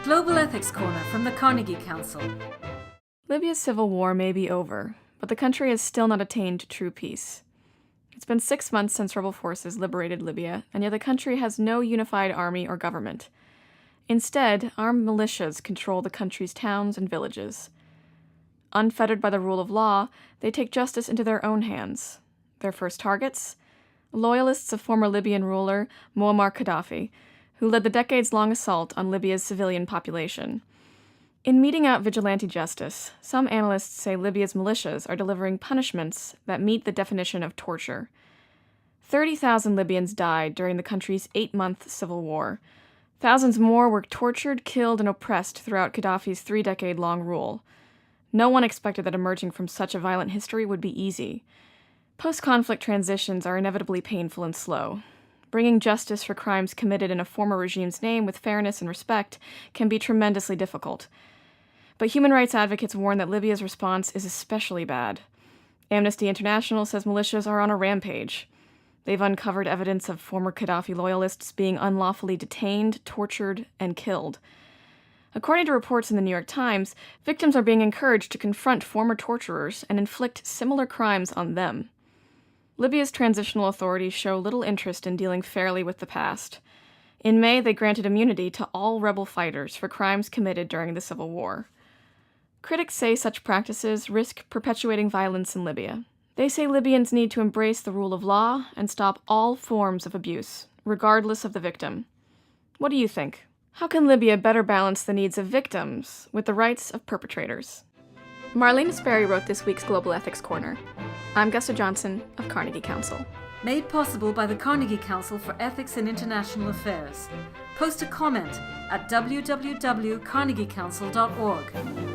Global Ethics Corner from the Carnegie Council. Libya's civil war may be over, but the country has still not attained true peace. It's been 6 months since rebel forces liberated Libya, and yet the country has no unified army or government. Instead, armed militias control the country's towns and villages. Unfettered by the rule of law, they take justice into their own hands. Their first targets? Loyalists of former Libyan ruler Muammar Qaddafi, who led the decades-long assault on Libya's civilian population. In meting out vigilante justice, some analysts say Libya's militias are delivering punishments that meet the definition of torture. 30,000 Libyans died during the country's 8-month civil war. Thousands more were tortured, killed, and oppressed throughout Qaddafi's 3-decade-long rule. No one expected that emerging from such a violent history would be easy. Post-conflict transitions are inevitably painful and slow. Bringing justice for crimes committed in a former regime's name with fairness and respect can be tremendously difficult. But human rights advocates warn that Libya's response is especially bad. Amnesty International says militias are on a rampage. They've uncovered evidence of former Qaddafi loyalists being unlawfully detained, tortured, and killed. According to reports in the New York Times, victims are being encouraged to confront former torturers and inflict similar crimes on them. Libya's transitional authorities show little interest in dealing fairly with the past. In May, they granted immunity to all rebel fighters for crimes committed during the civil war. Critics say such practices risk perpetuating violence in Libya. They say Libyans need to embrace the rule of law and stop all forms of abuse, regardless of the victim. What do you think? How can Libya better balance the needs of victims with the rights of perpetrators? Marlene Sperry wrote this week's Global Ethics Corner. I'm Gusta Johnson of Carnegie Council. Made possible by the Carnegie Council for Ethics in International Affairs. Post a comment at www.carnegiecouncil.org.